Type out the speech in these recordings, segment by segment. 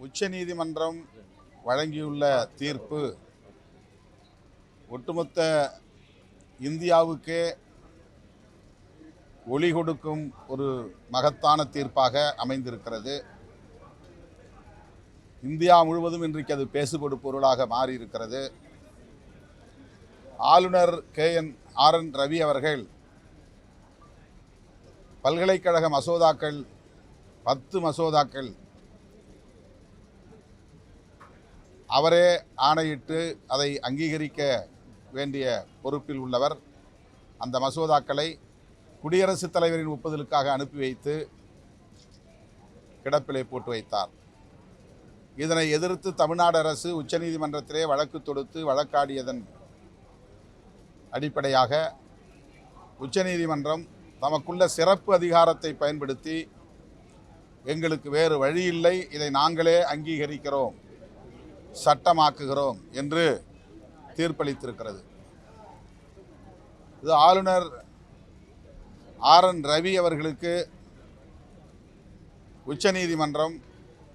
உச்சநீதிமன்றம் வழங்கியுள்ள தீர்ப்பு ஒட்டுமொத்த இந்தியாவுக்கே ஒளி கொடுக்கும் ஒரு மகத்தான தீர்ப்பாக அமைந்திருக்கிறது. இந்தியா முழுவதும் இன்றைக்கு அது பேசுபடு பொருளாக மாறியிருக்கிறது. ஆளுநர் RN ரவி அவர்கள் பல்கலைக்கழக மசோதாக்கள் 10 மசோதாக்கள் அவரே ஆணையிட்டு அதை அங்கீகரிக்க வேண்டிய பொறுப்பில் உள்ளவர். அந்த மசோதாக்களை குடியரசுத் தலைவரின் ஒப்புதலுக்காக அனுப்பி வைத்து கிடப்பிலே போட்டு வைத்தார். இதனை எதிர்த்து தமிழ்நாடு அரசு உச்சநீதிமன்றத்திலே வழக்கு தொடுத்து வழக்காடியதன் அடிப்படையாக உச்சநீதிமன்றம் தமக்குள்ள சிறப்பு அதிகாரத்தை பயன்படுத்தி எங்களுக்கு வேறு வழியில்லை, இதை நாங்களே அங்கீகரிக்கிறோம், சட்டமாக்குகிறோம் என்று தீர்ப்பளித்திருக்கிறது. இது ஆளுநர் RN ரவி அவர்களுக்கு உச்சநீதிமன்றம்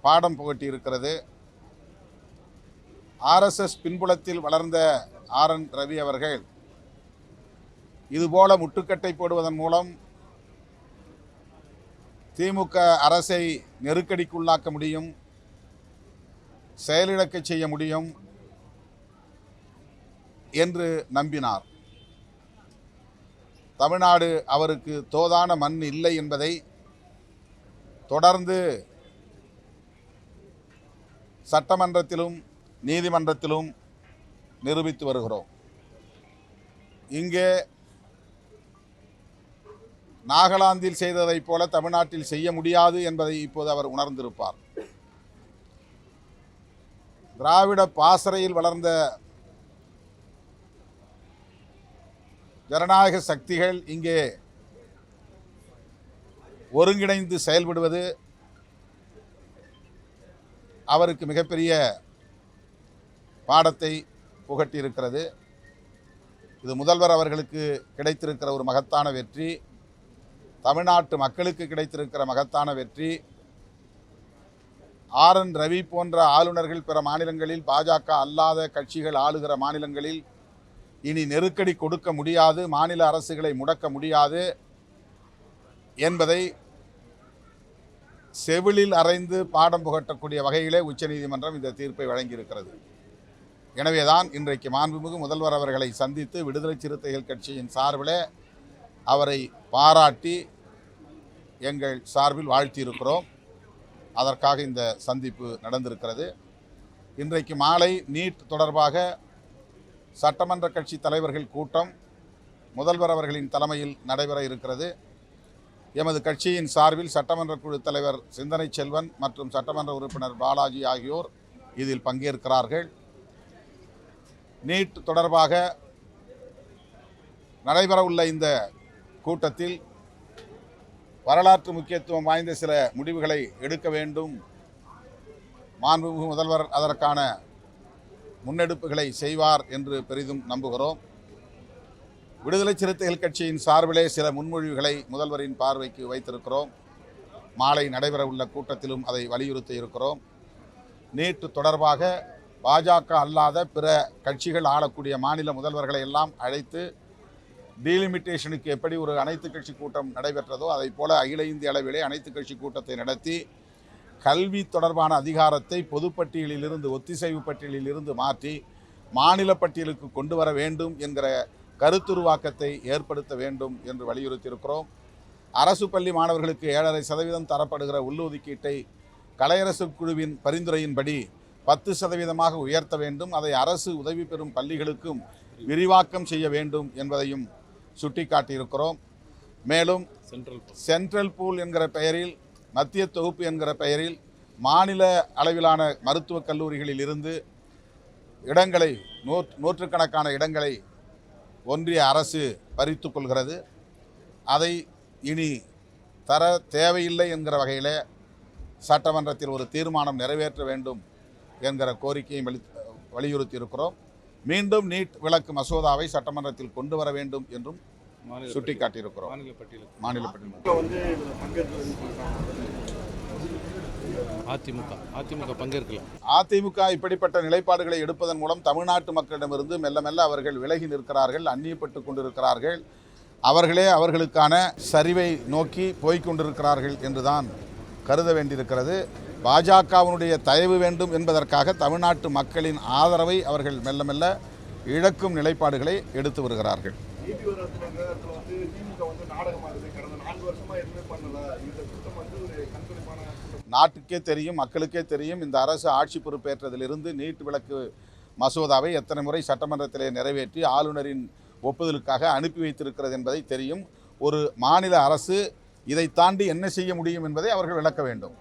பாடம் புகட்டியிருக்கிறது. RSS பின்புலத்தில் வளர்ந்த RN ரவி அவர்கள் இதுபோல முட்டுக்கட்டை போடுவதன் மூலம் திமுக அரசை நெருக்கடிக்குள்ளாக்க முடியும், செயலிழக்க செய்ய முடியும் என்று நம்பினார். தமிழ்நாடு அவருக்கு தோதான மண் இல்லை என்பதை தொடர்ந்து சட்டமன்றத்திலும் நீதிமன்றத்திலும் நிரூபித்து வருகிறோம். இங்கே நாகாலாந்தில் செய்ததைப் போல தமிழ்நாட்டில் செய்ய முடியாது என்பதை இப்போது அவர் உணர்ந்திருப்பார். திராவிட பாசறையில் வளர்ந்த ஜனநாயக சக்திகள் இங்கே ஒருங்கிணைந்து செயல்படுவது அவருக்கு மிகப்பெரிய பாடத்தை புகட்டியிருக்கிறது. இது முதல்வர் அவர்களுக்கு கிடைத்திருக்கிற ஒரு மகத்தான வெற்றி, தமிழ்நாட்டு மக்களுக்கு கிடைத்திருக்கிற மகத்தான வெற்றி. RN ரவி போன்ற ஆளுநர்கள் பிற மாநிலங்களில், பாஜக அல்லாத கட்சிகள் ஆளுகிற மாநிலங்களில் இனி நெருக்கடி கொடுக்க முடியாது, மாநில அரசுகளை முடக்க முடியாது என்பதை செவிலில் அறைந்து பாடம் புகட்டக்கூடிய வகையிலே உச்சநீதிமன்றம் இந்த தீர்ப்பை வழங்கியிருக்கிறது. எனவேதான் இன்றைக்கு மாண்புமிகு முதல்வர் அவர்களை சந்தித்து விடுதலை சிறுத்தைகள் கட்சியின் சார்பிலே அவரை பாராட்டி எங்கள் சார்பில் வாழ்த்தியிருக்கிறோம். அதற்காக இந்த சந்திப்பு நடந்திருக்கிறது. இன்றைக்கு மாலை நீட் தொடர்பாக சட்டமன்ற கட்சி தலைவர்கள் கூட்டம் முதல்வர் அவர்களின் தலைமையில் நடைபெற இருக்கிறது. எமது கட்சியின் சார்பில் சட்டமன்ற குழு தலைவர் சிந்தனை செல்வன் மற்றும் சட்டமன்ற உறுப்பினர் பாலாஜி ஆகியோர் இதில் பங்கேற்கிறார்கள். நீட் தொடர்பாக நடைபெறவுள்ள இந்த கூட்டத்தில் வரலாற்று முக்கியத்துவம் வாய்ந்த சில முடிவுகளை எடுக்க வேண்டும். மாண்புமிகு முதல்வர் அதற்கான முன்னெடுப்புகளை செய்வார் என்று பெரிதும் நம்புகிறோம். விடுதலை சிறுத்தைகள் கட்சியின் சார்பிலே சில முன்மொழிவுகளை முதல்வரின் பார்வைக்கு வைத்திருக்கிறோம். மாலை நடைபெறவுள்ள கூட்டத்திலும் அதை வலியுறுத்தி இருக்கிறோம். நீட் தொடர்பாக பாஜக அல்லாத பிற கட்சிகள் ஆளக்கூடிய மாநில முதல்வர்களை எல்லாம் அழைத்து டீலிமிட்டேஷனுக்கு எப்படி ஒரு அனைத்து கட்சி கூட்டம் நடைபெற்றதோ அதை போல அகில இந்திய அளவிலே அனைத்து கட்சி கூட்டத்தை நடத்தி கல்வி தொடர்பான அதிகாரத்தை பொதுப்பட்டியலிலிருந்து ஒத்திசைவு பட்டியலிலிருந்து மாற்றி மாநில பட்டியலுக்கு கொண்டு வர வேண்டும் என்கிற கருத்துருவாக்கத்தை ஏற்படுத்த வேண்டும் என்று வலியுறுத்தியிருக்கிறோம். அரசு பள்ளி மாணவர்களுக்கு 7.5% தரப்படுகிற உள்ளொதுக்கீட்டை கலையரசு குழுவின் பரிந்துரையின்படி 10% உயர்த்த வேண்டும். அதை அரசு உதவி பெறும் பள்ளிகளுக்கும் விரிவாக்கம் செய்ய வேண்டும் என்பதையும் சுட்டிக்காட்டியிருக்கிறோம். மேலும் சென்ட்ரல் பூல் என்கிற பெயரில், மத்திய தொகுப்பு என்கிற பெயரில் மாநில அளவிலான மருத்துவக் கல்லூரிகளில் இருந்து இடங்களை நூற்றுக்கணக்கான இடங்களை ஒன்றிய அரசு பறித்து கொள்கிறது. அதை இனி தர தேவையில்லை என்கிற வகையில் சட்டமன்றத்தில் ஒரு தீர்மானம் நிறைவேற்ற வேண்டும் என்கிற கோரிக்கையை வலியுறுத்தி இருக்கிறோம். மீண்டும் நீட் விலக்கு மசோதாவை சட்டமன்றத்தில் கொண்டு வர வேண்டும் என்றும் சுட்டிக்காட்டியிருக்கிறோம். மாநில பட்டியல் அதிமுக பங்கேற்கல. அதிமுக இப்படிப்பட்ட நிலைப்பாடுகளை எடுப்பதன் மூலம் தமிழ்நாட்டு மக்களிடமிருந்து மெல்ல மெல்ல அவர்கள் விலகி நிற்கிறார்கள், அந்நியப்பட்டு கொண்டிருக்கிறார்கள். அவர்களே அவர்களுக்கான சரிவை நோக்கி போய்கொண்டிருக்கிறார்கள் என்றுதான் கருத வேண்டியிருக்கிறது. பாஜகவினுடைய தயவு வேண்டும் என்பதற்காக தமிழ்நாட்டு மக்களின் ஆதரவை அவர்கள் மெல்ல மெல்ல இழக்கும் நிலைப்பாடுகளை எடுத்து வருகிறார்கள். நாட்டுக்கே தெரியும், மக்களுக்கே தெரியும், இந்த அரசு ஆட்சி பொறுப்பேற்றதிலிருந்து நீட் விலக்கு மசோதாவை எத்தனை முறை சட்டமன்றத்திலே நிறைவேற்றி ஆளுநரின் ஒப்புதலுக்காக அனுப்பி வைத்திருக்கிறது என்பதை தெரியும். ஒரு மாநில அரசு இதை தாண்டி என்ன செய்ய முடியும் என்பதை அவர்கள் விளக்க வேண்டும்.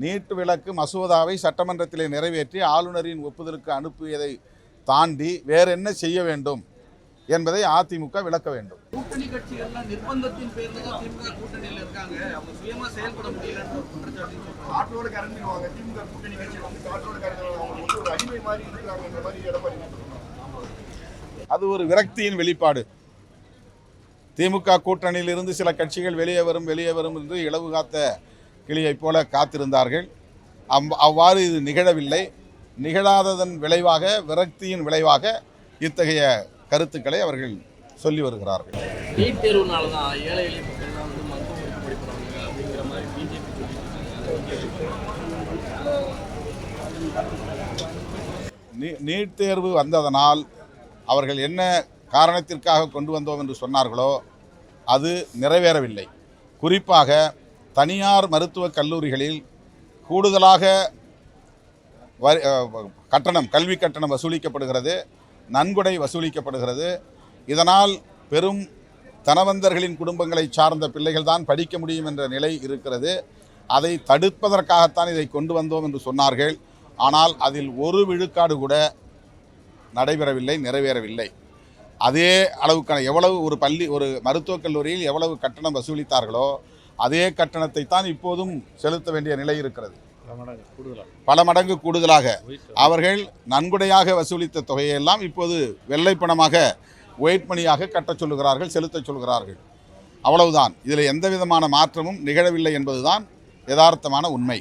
நீட் விலக்கு மசோதாவை சட்டமன்றத்திலே நிறைவேற்றி ஆளுநரின் ஒப்புதலுக்கு அனுப்பியதை தாண்டி வேறு என்ன செய்ய வேண்டும் என்பதை அதிமுக விளக்க வேண்டும். கூட்டணி கட்சிகள்லாம் நிர்பந்தத்தின் பேர்ல தான் திமுக கூட்டணியில் இருக்காங்க, அவங்க சுயமா செயல்பட முடியலன்னு காற்றோட கறந்துடுவாங்க. திமுக கூட்டணி கட்சிகள் வந்து காற்றோட கறந்து ஒரு அடிமை மாதிரி இருக்கிறாங்க மாதிரி எடப்பாடி. அது ஒரு விரக்தியின் வெளிப்பாடு. திமுக கூட்டணியிலிருந்து சில கட்சிகள் வெளியே வரும் என்று இலவு காத்த கிளியைப் போல காத்திருந்தார்கள். அவ்வாறு இது நிகழவில்லை. நிகழாததன் விளைவாக, விரக்தியின் விளைவாக இத்தகைய கருத்துக்களை அவர்கள் சொல்லி வருகிறார்கள். நீட் தேர்வுனால தான் ஏழை எளிய மக்கள் தான் வந்து மருத்துவம் படிக்கிறாங்க அப்படிங்கிற மாதிரி பிஜேபி சொல்லியிருக்காங்க. நீட் தேர்வு வந்ததனால் அவர்கள் என்ன காரணத்திற்காக கொண்டு வந்தோம் என்று சொன்னார்களோ அது நிறைவேறவில்லை. குறிப்பாக தனியார் மருத்துவக் கல்லூரிகளில் கூடுதலாக கல்வி கட்டணம் வசூலிக்கப்படுகிறது, நன்கொடை வசூலிக்கப்படுகிறது. இதனால் பெரும் தனவந்தர்களின் குடும்பங்களை சார்ந்த பிள்ளைகள் தான் படிக்க முடியும் என்ற நிலை இருக்கிறது. அதை தடுப்பதற்காகத்தான் இதை கொண்டு வந்தோம் என்று சொன்னார்கள். ஆனால் அதில் ஒரு விழுக்காடு கூட நடைபெறவில்லை, நிறைவேறவில்லை. அதே அளவுக்கான ஒரு மருத்துவக் கல்லூரியில் எவ்வளவு கட்டணம் வசூலித்தார்களோ அதே கட்டணத்தை தான் இப்போதும் செலுத்த வேண்டிய நிலை இருக்கிறது. பல மடங்கு கூடுதலாக அவர்கள் நன்கொடையாக வசூலித்த தொகையெல்லாம் இப்போது வெள்ளை பணமாக, ஒயிட் மணியாக கட்டச் சொல்லுகிறார்கள், செலுத்தச் சொல்கிறார்கள். அவ்வளவுதான். இதில் எந்த விதமான மாற்றமும் நிகழவில்லை என்பதுதான் யதார்த்தமான உண்மை.